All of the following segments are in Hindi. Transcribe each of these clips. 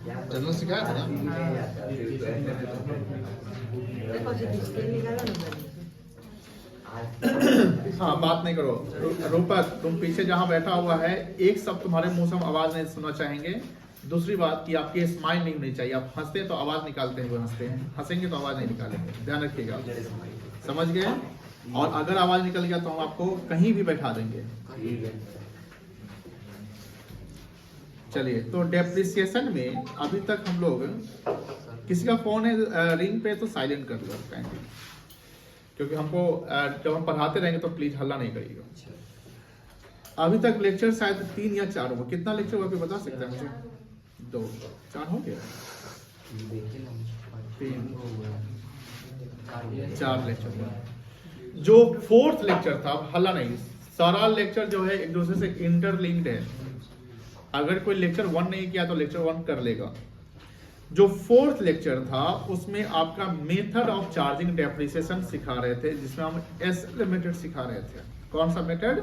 जनरल सिखाया था ना। हाँ, बात नहीं करो। रूपक, तुम पीछे जहाँ बैठा हुआ है, एक शब्द तुम्हारे मुंह से हम आवाज नहीं सुनना चाहेंगे। दूसरी बात कि आपकी स्माइल नहीं होनी चाहिए। आप हंसते हैं तो आवाज निकालते हुए हंसते हैं, हंसेंगे तो आवाज नहीं निकालेंगे, ध्यान रखिएगा। समझ गए? और अगर आवाज निकल गया तो हम आपको कहीं भी बैठा देंगे। चलिए, तो डेप्रिसिएशन में अभी तक हम लोग, किसी का फोन है रिंग पे तो साइलेंट कर लो काइंडली, क्योंकि हमको जब हम पढ़ाते रहेंगे तो प्लीज हल्ला नहीं करिएगा। अभी तक लेक्चर शायद 3 या 4 हुआ। कितना लेक्चर हुआ कोई बता सकता है मुझे? 2 4 हो गया? 3 4 लेक्चर हुआ। जो 4th लेक्चर था, हल्ला नहीं, सारा लेक्चर जो है एक दूसरे से इंटरलिंक्ड है। अगर कोई लेक्चर 1 नहीं किया तो लेक्चर 1 कर लेगा। जो 4th लेक्चर था उसमें आपका मेथड ऑफ चार्जिंग डेप्रिसिएशन सिखा रहे थे, जिसमें हम एसएलएम मेथड सिखा रहे थे। कौन सा मेथड?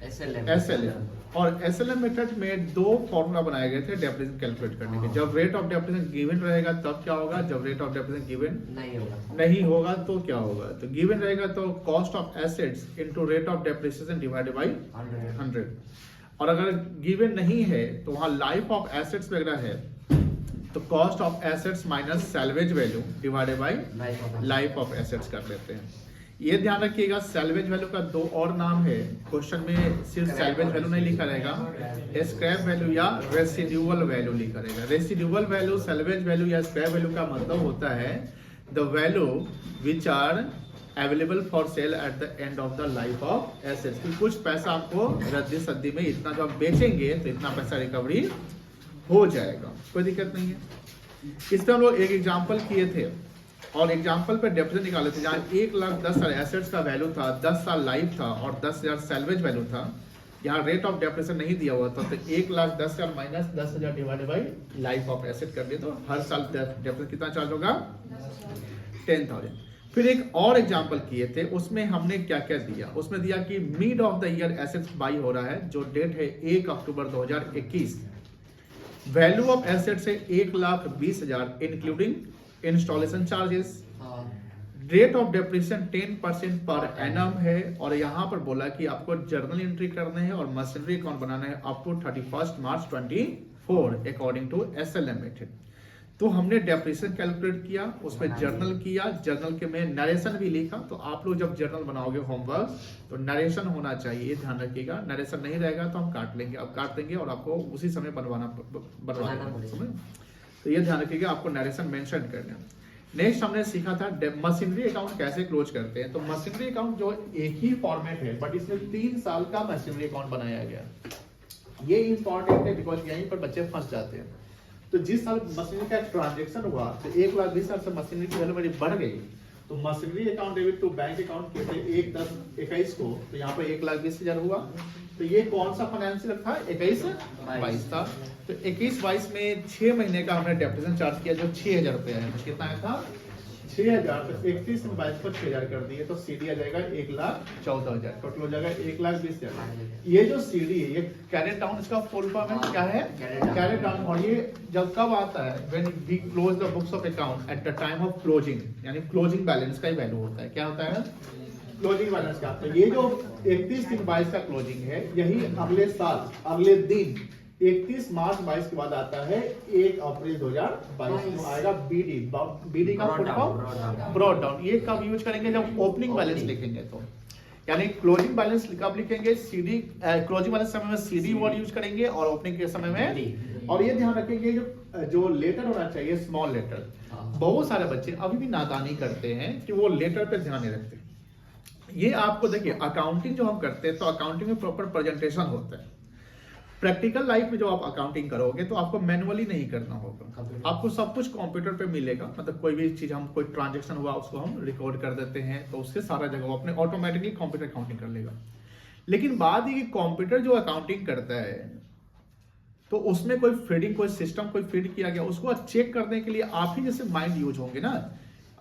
एसएलएम। और एसएलएम मेथड में 2 फॉर्मूला बनाए गए थे डेप्रिसिएशन कैलकुलेट करने के। जब रेट ऑफ डेप्रिसिएशन गिवन रहेगा तब क्या होगा, जब रेट ऑफ डेप्रिसिएशन गिवन नहीं होगा तो क्या होगा। तो गिवन रहेगा तो cost of assets into rate of depreciation divided by 100। और अगर गिवन नहीं है तो वहां लाइफ ऑफ एसेट्स वगैरह है तो cost of assets minus salvage value divided by life of assets कर लेते हैं। ये ध्यान रखिएगा, सैल्वेज वैल्यू का 2 और नाम है। क्वेश्चन में सिर्फ सैल्वेज वैल्यू नहीं लिखा रहेगा, स्क्रैप वैल्यू या रेसिड्यूअल वैल्यू लिखा रहेगा। रेसिड्यूअल वैल्यू, सैल्वेज वैल्यू या स्क्रैप वैल्यू का मतलब होता है the value which are available for sale at the end of the life of assets. कि कुछ पैसा आपको रद्दी सद्दी में इतना जो आप बेचेंगे तो इतना पैसा रिकवरी हो जाएगा, कोई दिक्कत नहीं है। इस पे हम लोग एक एग्जांपल किए थे और एग्जांपल पे डेप्रिसिएशन निकाले थे, जहाँ 1,10,000 एसेट्स का वैल्यू था, 10 साल लाइफ था और 10,000 सैल्वेज वैल्यू था। यहाँ रेट ऑफ डेप्रिसिएशन नहीं दिया हुआ था, तो 1,10,000 minus 10,000 divided by life of asset कर दिए तो हर साल डेप्रिसिएशन कितना चार्ज होगा? 10,000। फिर एक और एग्जांपल किए थे, उसमें हमने क्या क्या दिया? उसमें दिया कि mid of the year assets by हो रहा है, जो डेट है 1 अक्टूबर 2021। वैल्यू ऑफ एसेट्स है 1,20,000 including installation charges. Rate of depreciation 10% per annum है। और यहाँ पर बोला कि आपको जर्नल एंट्री करने हैं और मशीनरी अकाउंट बनाना है up to 31 March 24 according to SLM method. तो हमने डेप्रिसिएशन कैलकुलेट किया, उसमें जर्नल किया, जर्नल के में नरेशन भी लिखा। तो आप लोग जब जर्नल बनाओगे होमवर्क तो नरेशन होना चाहिए, ये ध्यान रखिएगा। नरेशन नहीं रहेगा तो हम काट लेंगे, अब काट देंगे और आपको उसी समय बनवाना समय। तो ये ध्यान रखिएगा, आपको नरेशन मेंशन करना। नेक्स्ट हमने सीखा था मशीनरी अकाउंट कैसे क्लोज करते हैं। तो मशीनरी अकाउंट जो एक ही फॉर्मेट है बट इसमें 3 साल का मशीनरी अकाउंट बनाया गया। ये इंपॉर्टेंट है बिकॉज यहीं पर बच्चे फंस जाते हैं। तो जिस साल मशीनरी का ट्रांजेक्शन हुआ तो 1,20,000 से मशीनरी की वैल्यू मेरी बढ़ गई, तो machinery account debit to bank account किए थे 1/10/21 को, तो यहाँ पर 1,20,000 हुआ। तो ये कौन सा फाइनेंशियल था? 21-22 था। तो 21-22 में 6 महीने का हमने डेप्रिसिएशन चार्ज किया जो 6,000 रुपया है। तो कितना था? 6,000। तो 31 में 22 को 6,000 कर दिए तो सीडी आ जाएगा 1,14,000। टोटल हो जाएगा 1,20,000। ये जो सीडी है ये कैरेट डाउन, इसका फुल फॉर्म है क्या है? Carried down. और ये जब कब आता है? When we close the books of account at the time of closing, यानी क्लोजिंग बैलेंस का ही वैल्यू होता है। क्या होता है? क्लोजिंग बैलेंस का। तो ये जो 31/3/22 का क्लोजिंग है, यही अगले साल अगले दिन 31 मार्च 22 के बाद आता है 1 अप्रैल 2022 को आएगा बीडी। बीडी का फुल फॉर्म ब्रॉड डाउन। ये कब यूज करेंगे? जब ओपनिंग बैलेंस लिखेंगे। तो यानी क्लोजिंग बैलेंस कब लिखेंगे? सीडी, क्लोजिंग बैलेंस समय में सीडी वर्ड यूज करेंगे और ओपनिंग के समय में। और ये ध्यान रखेंगे जो लेटर होना चाहिए स्मॉल लेटर। बहुत सारे बच्चे अभी भी नादानी करते हैं कि वो लेटर पे ध्यान नहीं रखते। ये आपको देखिए, अकाउंटिंग जो हम करते हैं तो अकाउंटिंग में प्रॉपर प्रेजेंटेशन होता है। प्रैक्टिकल लाइफ में जो आप अकाउंटिंग करोगे तो आपको मैनुअली नहीं करना होगा, आपको सब कुछ कंप्यूटर पे मिलेगा। मतलब कोई भी चीज, हम कोई ट्रांजैक्शन हुआ उसको हम रिकॉर्ड कर देते हैं तो उससे सारा जगह वो अपने ऑटोमेटिकली कंप्यूटर अकाउंटिंग कर लेगा। लेकिन बात ये कि कंप्यूटर जो अकाउंटिंग करता है तो उसमें कोई फीडिंग, कोई सिस्टम कोई फीड किया गया, उसको चेक करने के लिए आप ही जैसे माइंड यूज होंगे ना।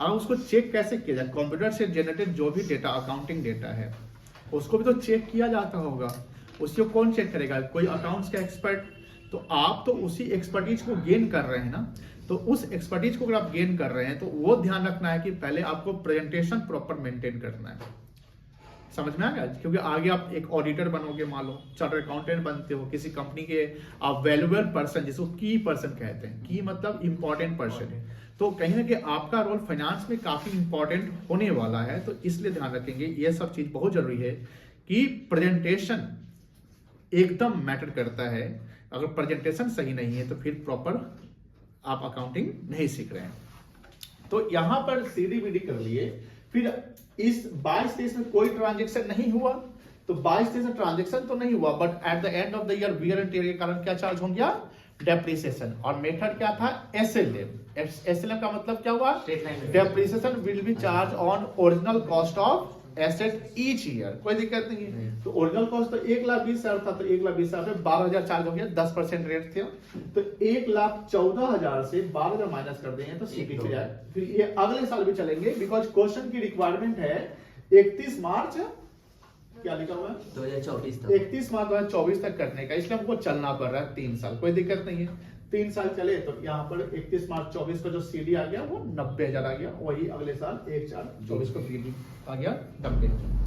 अब उसको चेक कैसे किया जाए? कंप्यूटर से जनरेटेड जो भी डेटा, अकाउंटिंग डेटा है, उसको भी तो चेक किया जाता होगा। उसको कौन चेक करेगा? कोई अकाउंट्स का एक्सपर्ट, तो आप तो उसी एक्सपर्टीज को गेन कर रहे हैं ना, तो उस एक्सपर्टीज को अगर आप गेन कर रहे हैं तो वो ध्यान रखना है कि पहले आपको प्रेजेंटेशन प्रॉपर मेंटेन करना है। समझ में आ गया? क्योंकि आगे आप एक ऑडिटर बनोगे, मान लो चार्टर्ड अकाउंटेंट बनते हो, किसी कंपनी के आप वैल्यूएबल पर्सन, जिसको की पर्सन कहते हैं, की मतलब इंपॉर्टेंट पर्सन, तो कहीं ना कहीं आपका रोल फाइनेंस में काफी इंपॉर्टेंट होने वाला है। तो इसलिए ध्यान रखेंगे, ये सब चीज बहुत जरूरी है कि प्रेजेंटेशन एकदम मैटर करता है। अगर प्रेजेंटेशन सही नहीं है तो फिर प्रॉपर आप अकाउंटिंग नहीं सीख रहे हैं। तो यहां पर सीडीबीडी कर लिए, फिर इस 22-23 में कोई ट्रांजेक्शन नहीं हुआ, तो 22-23 में ट्रांजेक्शन तो नहीं हुआ, but at the end of the year wear and tear के कारण क्या चार्ज हो गया? डेप्रिसिएशन। और मेथड क्या था? एसएलएम। एसएलएम का मतलब क्या हुआ? Depreciation will be charge on original cost of asset each year. कोई दिक्कत नहीं है। तो ओरिजिनल कॉस्ट तो 1,20,000 था, तो 1,20,000 से 12,000 चार्ज हो गया, 10% रेट थे, तो 1,14,000 से 12,000 माइनस कर देंगे तो सीपी हो जाए। फिर ये अगले साल भी चलेंगे, बिकॉज क्वेश्चन की रिक्वायरमेंट है 31 मार्च, क्या लिखा हुआ है? 2024 तक। 31 मार्च 2024 तक करने का, इसलिए हमको चलना पड़ रहा है 3 साल। कोई दिक्कत नहीं है, 3 साल चले तो यहाँ पर 31 मार्च 24 को जो सीडी आ गया वो 90,000 आ गया, वही अगले साल 1/4/24 को बीडी आ गया 90,000।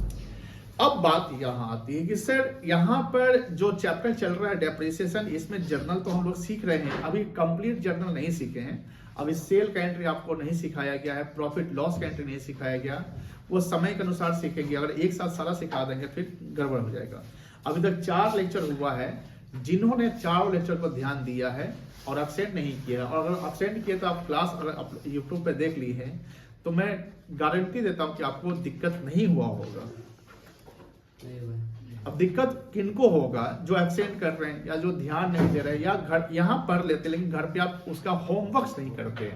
अब बात यहाँ आती है कि सर यहाँ पर जो चैप्टर चल रहा है डेप्रिसिएशन, इसमें जर्नल तो हम लोग सीख रहे हैं, अभी कंप्लीट जर्नल नहीं सीखे हैं। अभी सेल का एंट्री आपको नहीं सिखाया गया है, प्रॉफिट लॉस का एंट्री नहीं सिखाया गया, वो समय के अनुसार सीखेंगे। अगर एक साथ सारा सिखा देंगे फिर गड़बड़ हो जाएगा। अभी तक 4 लेक्चर हुआ है, जिन्होंने 4 लेक्चर को ध्यान दिया है और एब्सेंट नहीं किया, और अगर एब्सेंट किया तो आप क्लास अगर यूट्यूब पे देख ली है तो मैं गारंटी देता हूं कि आपको दिक्कत नहीं हुआ होगा। अब दिक्कत किनको होगा? जो एब्सेंट कर रहे हैं या जो ध्यान नहीं दे रहे हैं, या घर यहाँ पढ़ लेते लेकिन घर पे आप उसका होमवर्क नहीं करते,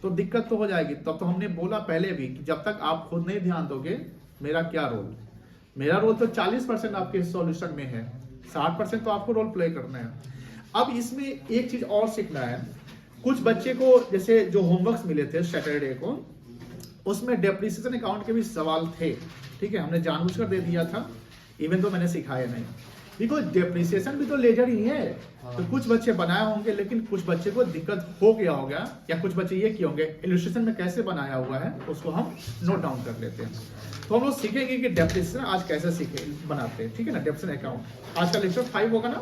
तो दिक्कत तो हो जाएगी। तब तो हमने बोला पहले भी कि जब तक आप खुद नहीं ध्यान दोगे, मेरा क्या रोल? मेरा रोल तो 40% आपके सॉल्यूशन में है, 60% तो आपको रोल प्ले करना है। अब इसमें एक चीज और सीखना है। कुछ बच्चे को जैसे जो होमवर्क मिले थे सैटरडे को, उसमें डेप्रिसिएशन अकाउंट के भी सवाल थे, ठीक है, हमने जानबूझकर दे दिया था, इवन तो मैंने सिखाया नहीं, बिकॉज डेप्रिसिएशन भी तो लेजर ही है। तो कुछ बच्चे बनाए होंगे, लेकिन कुछ बच्चे को दिक्कत हो गया होगा, या कुछ बच्चे ये किए होंगे इलस्ट्रेशन में कैसे बनाया हुआ है उसको हम नोट डाउन कर लेते हैं। तो हम लोग सीखेंगे कि डेप्रिसिएशन आज कैसे सीखे बनाते हैं, ठीक है ना। डेप्रिसिएशन अकाउंट आज का लेक्चर 5 होगा ना।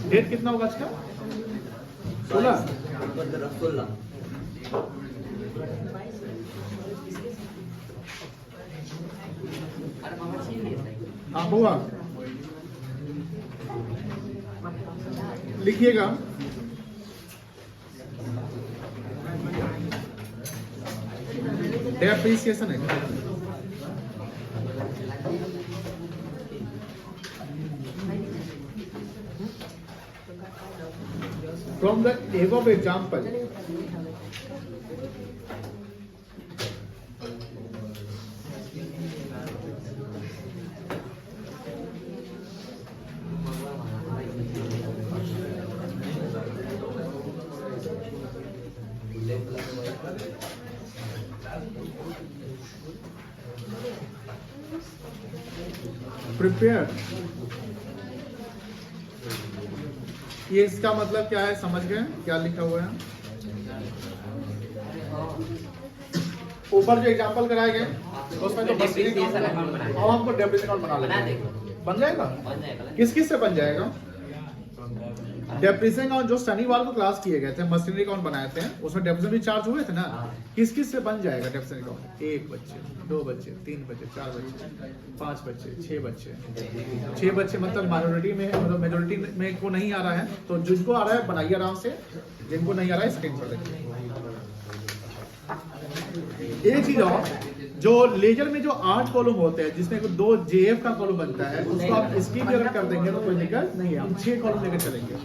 डेट कितना होगा आज का? 16। हाँ बुआ लिखिएगा। डेप्रिसिएशन है from the above example. Prepare. ये इसका मतलब क्या है, समझ गए क्या लिखा हुआ है? ऊपर जो एग्जांपल कराए गए उसमें तो अब हमको डेप्रिसिएशन अकाउंट बना लेंगे, बन जाएगा। किस किस से बन जाएगा? डेप्रिसिएशन अकाउंट जो शनिवार को क्लास किए गए थे, मशीनरी अकाउंट बनाए थे, उसमें डेप्रिसिएशन भी चार्ज हुए थे ना। किस किस से बन जाएगा डेप्रिसिएशन अकाउंट? 1 बच्चे, 2 बच्चे, 3 बच्चे, 4 बच्चे, 5 बच्चे, 6 बच्चे। 6 बच्चे मतलब माइनॉरिटी में है, मतलब मेजोरिटी में को नहीं आ रहा है, तो जिनको आ रहा है बनाइए आराम से, जिनको नहीं आ रहा है स्क्रीनशॉट रखिए। एक चीज और, जो लेजर में जो 8 कॉलम होते हैं, जिसमें 2 जेएफ का कॉलम बनता है, उसको आप इसकी भी अगर कर देंगे तो कोई दिक्कत नहीं है। हम 6 कॉलम लेकर चलेंगे।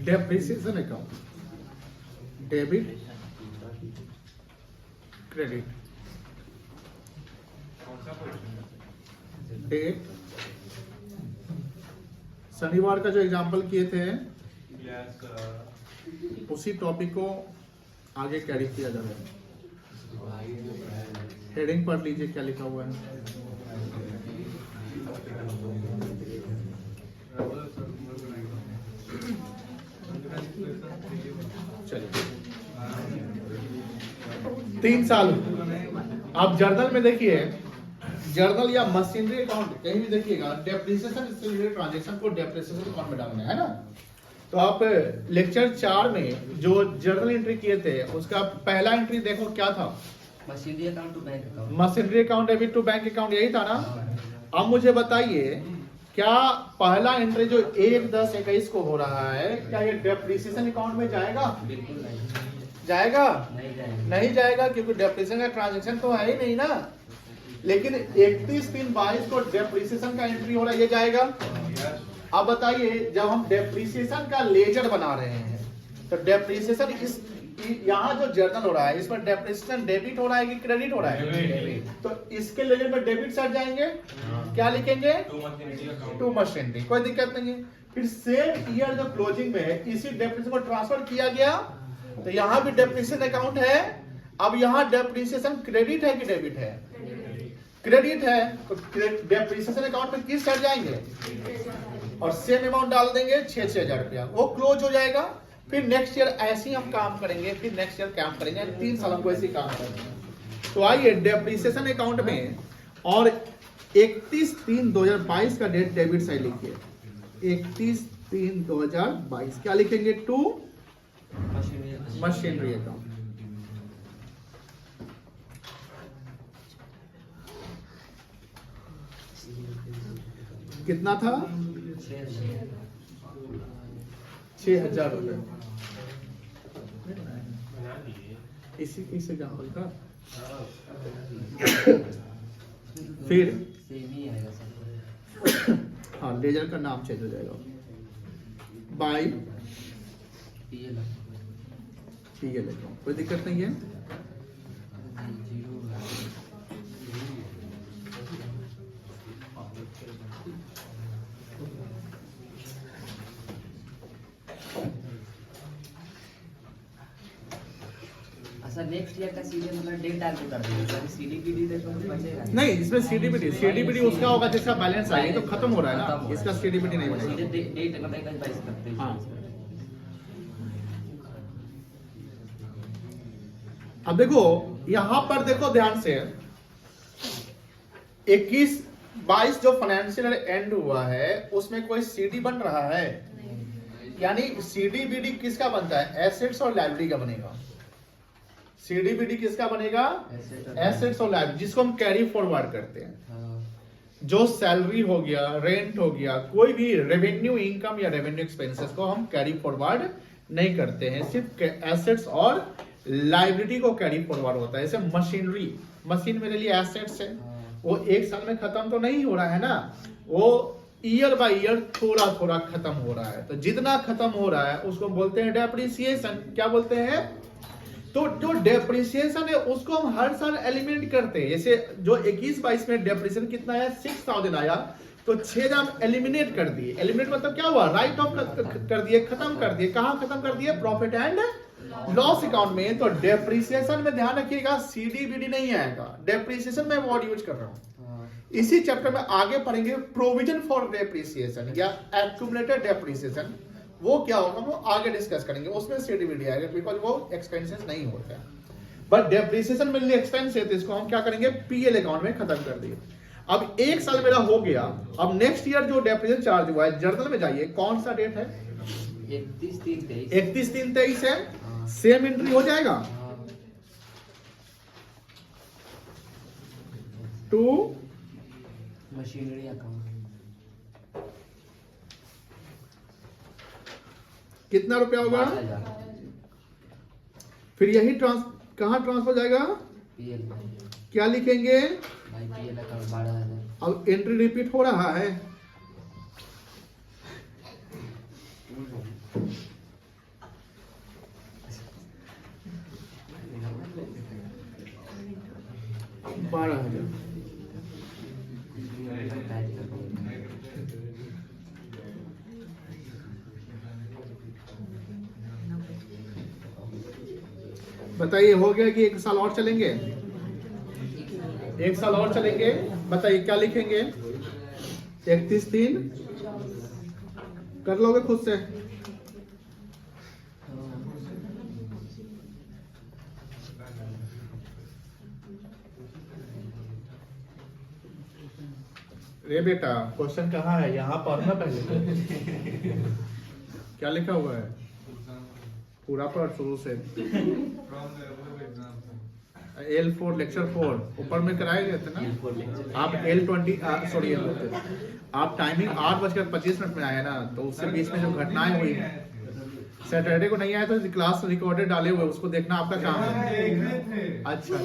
Depreciation account, debit credit, date. शनिवार का जो एग्जाम्पल किए थे उसी टॉपिक को आगे कैरी किया जा रहा है। हेडिंग पढ़ लीजिए क्या लिखा हुआ है। चलिए 3 साल आप जर्नल में देखिए, जर्नल या मशीनरी अकाउंट कहीं भी देखिएगा, डेप्रिसिएशन से रिलेटेड ट्रांजैक्शन को डेप्रिसिएशन अकाउंट में डालना है ना। तो आप लेक्चर 4 में जो जर्नल एंट्री किए थे उसका पहला एंट्री देखो क्या था, machinery account to bank account, machinery account debit to bank account, यही था ना। अब मुझे बताइए क्या पहला एंट्री जो 1/10/21 को हो रहा है क्या ये डेप्रिसिएशन अकाउंट में जाएगा? बिल्कुल नहीं जाएगा? नहीं जाएगा क्योंकि डेप्रिसिएशन का ट्रांजैक्शन तो है ही नहीं ना। लेकिन 31/3/22 को डेप्रिसिएशन का एंट्री हो रहा है, ये जाएगा। अब बताइए जब हम डेप्रिसिएशन का लेजर बना रहे हैं तो डेप्रिसिएशन इस यहाँ जो जर्नल हो रहा है इसमें डेप्रिसिएशन डेबिट हो रहा है कि क्रेडिट हो रहा है? तो इसके लेजर में डेबिट सट जाएंगे, क्या लिखेंगे? टू मशीनरी, कोई दिक्कत नहीं है। फिर सेम ईयर जो क्लोजिंग में है इसी डेप्रिसिएशन को ट्रांसफर किया गया तो यहाँ भी डेप्रिसिएशन अकाउंट है। अब यहाँ डेप्रिसिएशन क्रेडिट है कि डेबिट है? क्रेडिट है तो डेप्रिसिएशन अकाउंट में किस सट जाएंगे और सेम अमाउंट डाल देंगे 6,000 रुपया, वो क्लोज हो जाएगा। फिर नेक्स्ट ईयर ऐसे ही हम काम करेंगे, फिर नेक्स्ट ईयर काम करेंगे, 3 साल हमको ऐसे ही काम करेंगे। तो आइए डेप्रिसिएशन अकाउंट में और 31/3/2022 का डेट डेबिट साइड लिखिए। 31/3/2022 क्या लिखेंगे? To machinery account. कितना था? 6,000 रुपए। इसी से एग्जाम्पल का फिर हाँ लेजर का नाम चेंज हो जाएगा बाय पीएल अकाउंट, कोई दिक्कत नहीं है। नेक्स्ट ईयर का सीधे मतलब डेट डाल के कर देंगे, सीडीपीडी देखो बचेगा नहीं। इसमें सीडीपीडी उसका होगा जिसका बैलेंस है, ये तो खत्म हो रहा है ना, इसका सीडीपीडी नहीं बनेगा। सीधे डेट मतलब 22 करते हैं। हाँ अब देखो यहां पर देखो ध्यान से 21-22 जो फाइनेंशियल एंड हुआ है उसमें कोई सीडी बन रहा है? यानी सीडीबीडी किसका बनता है? एसेट्स और लायबिलिटी का बनेगा। सीडीबीडी किसका बनेगा? एसेट्स और लायबिलिटी, जिसको हम कैरी फॉरवर्ड करते हैं। जो सैलरी हो गया, रेंट हो गया, कोई भी रेवेन्यू इनकम या रेवेन्यू एक्सपेंसेस को हम कैरी फॉरवर्ड नहीं करते हैं, सिर्फ एसेट्स और लायबिलिटी को कैरी फॉरवर्ड होता है। जैसे मशीन मेरे लिए एसेट्स है, वो 1 साल में खत्म तो नहीं हो रहा है ना, वो ईयर बाय ईयर थोड़ा थोड़ा खत्म हो रहा है। तो जितना खत्म हो रहा है उसको बोलते हैं डेप्रिसिएशन। क्या बोलते हैं? तो जो डेप्रिसिएशन है उसको हम हर साल एलिमिनेट करते हैं। जैसे जो 21-22 में डेप्रिसिएशन कितना आया, 6000 आया, तो 6000 हम एलिमिनेट कर दिए। एलिमिनेट मतलब क्या हुआ? राइट ऑफ कर दिए, खत्म कर दिए। कहां खत्म कर दिए? प्रॉफिट एंड लॉस अकाउंट में। तो डेप्रिसिएशन में ध्यान रखिएगा, सीडीबीडी नहीं आएगा। डेप्रिसिएशन में वर्ड यूज कर रहा हूं। इसी चैप्टर में आगे पढ़ेंगे प्रोविजन फॉर डेप्रिसिएशन या एक्यूमुलेटेड डेप्रिसिएशन। वो क्या होगा वो आगे डिस्कस करेंगे, उसमें सीडीबीडी आएगा, बिकॉज वो एक्सपेंसेस नहीं होते हैं। बट डेप्रिसिएशन मेनली एक्सपेंस है, तो इसको हम क्या करेंगे? पीएल अकाउंट में खत्म कर दिए। अब 1 साल मेरा हो गया। अब नेक्स्ट ईयर जो डेप्रिसिएशन चार्ज हुआ है, जर्नल में जाइए, कौन सा डेट है? 31/3/23 है। सेम एंट्री हो जाएगा टू मशीनरी अकाउंट। कितना रुपया होगा? 12,000 फिर यही कहां ट्रांसफर जाएगा? पीएल। क्या लिखेंगे? भाई पीएल अकाउंट 12,000। अब एंट्री रिपीट हो रहा है। बारह हजार। बताइए, हो गया कि 1 साल और चलेंगे? 1 साल और चलेंगे। बताइए क्या लिखेंगे? 31/3 कर लोगे खुद से? रे बेटा, क्वेश्चन कहाँ है? यहाँ पर ना पहले क्या लिखा हुआ है? पूरा पढ़ शुरू से। L4 लेक्चर 4 ऊपर में कराए गए थे ना आप? L20 सॉरी, आप टाइमिंग 8:25 में आए ना, तो उससे बीच में जो घटनाएं हुई, सैटरडे को नहीं आए तो क्लास रिकॉर्डेड डाले हुए, उसको देखना आपका काम है। अच्छा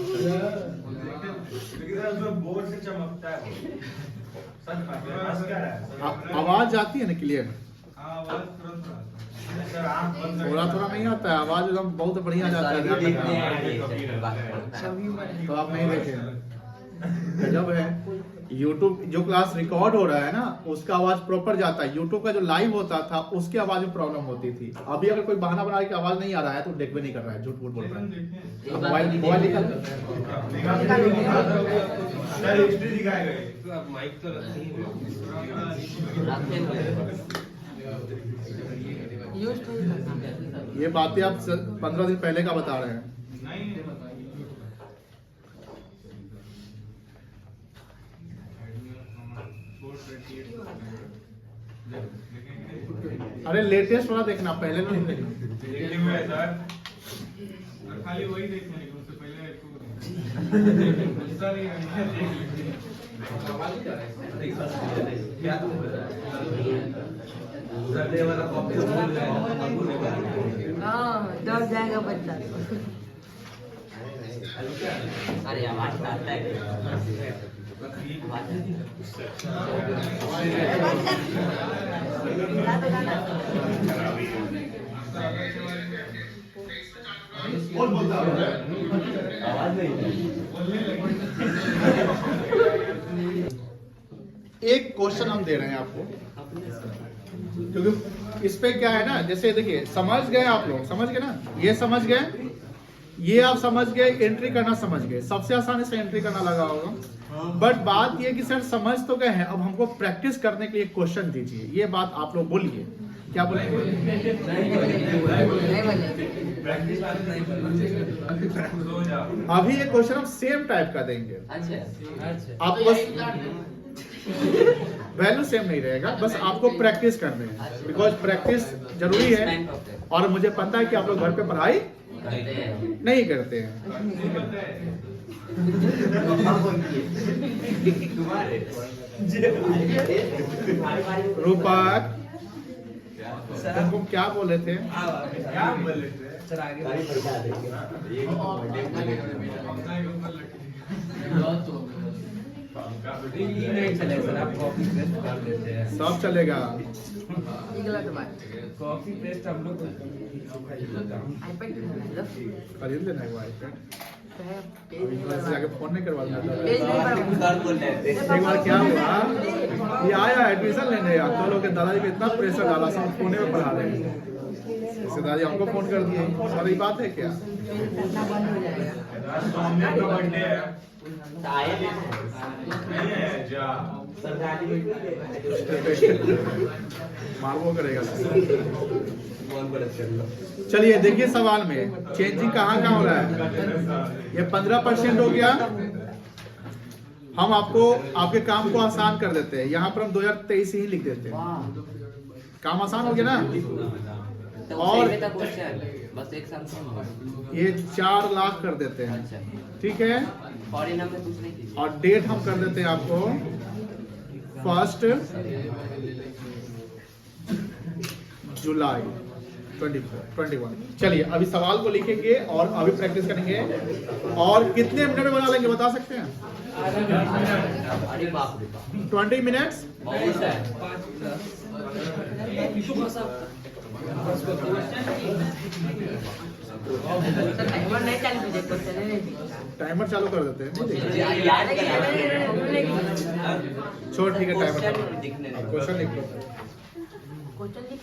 बोर्ड से चमकता है। आवाज जाती है ना क्लियर? थोड़ा थोड़ा नहीं आता है आवाज, एकदम बहुत बढ़िया जाता है। तो आप नहीं देखे? गजब है। यूट्यूब जो क्लास रिकॉर्ड हो रहा है ना, उसका आवाज प्रॉपर जाता है। यूट्यूब का जो लाइव होता था उसकी आवाज में प्रॉब्लम होती थी। अभी अगर कोई बहाना बना के आवाज नहीं आ रहा है तो देख भी नहीं कर रहा है, झूठ बोल रहा है। मोबाइल निकाल ये बातें आप 15 दिन पहले का बता रहे हैं। अरे लेटेस्ट वाला देखना, पहले नहीं देखना। खाली वही देखने को, उससे पहले डर जाएगा बच्चा। अरे आवाज आता है। एक क्वेश्चन हम दे रहे हैं आपको, क्योंकि इस पे क्या है ना, जैसे देखिए समझ गए आप लोग, समझ गए ना, ये समझ गए, ये आप समझ गए, एंट्री करना समझ गए, सबसे आसानी से एंट्री करना लगा होगा। बट बात ये कि सर समझ तो गए हैं, अब हमको प्रैक्टिस करने के लिए क्वेश्चन दीजिए। ये बात आप लोग बोलिए, क्या बोलेंगे? अभी ये क्वेश्चन हम सेम टाइप का देंगे। आप बस वैल्यू सेम नहीं रहेगा, बस आपको प्रैक्टिस करने हैं, बिकॉज प्रैक्टिस जरूरी है। और मुझे पता है कि आप लोग घर पे पढ़ाई नहीं करते हैं। रूपक, तुमको क्या बोले थे? नहीं चलेगा सर, आप कॉपी पेस्ट कर देते हैं। सब चलेगा। कॉपी पेस्ट हम लोग खरीद लेना है वो iPad। जाके फोन नहीं करवा देना। एक बार क्या हुआ, ये आया एडमिशन लेने, तो लोग के दादाजी पे इतना प्रेशर डाला, सब पुणे में पढ़ा रहे हैं। इससे दादाजी हमको फोन कर दिए। सर ये बात है क्या? बर्थडे है जा मारवो करेगा। चलिए देखिए सवाल में चेंजिंग कहाँ कहाँ हो रहा है। ये 15% हो गया। हम आपको आपके काम को आसान कर देते हैं, यहाँ पर हम 2023 ही लिख देते हैं। काम आसान हो गया ना। और बस एक साल ये 4 लाख कर देते हैं, ठीक है। फॉरेन में कुछ नहीं थी। और डेट हम कर देते हैं आपको 1 जुलाई 21। चलिए अभी सवाल को लिखेंगे और अभी प्रैक्टिस करेंगे। और कितने मिनट में बना लेंगे बता सकते हैं? अरे बाप रे बाप, 20 मिनट्स। बहुत है। टाइमर चालू कर देते हैं। याद है छोड़ ठीक है, टाइमर दिखने क्वेश्चन लिख लो। क्वेश्चन लिख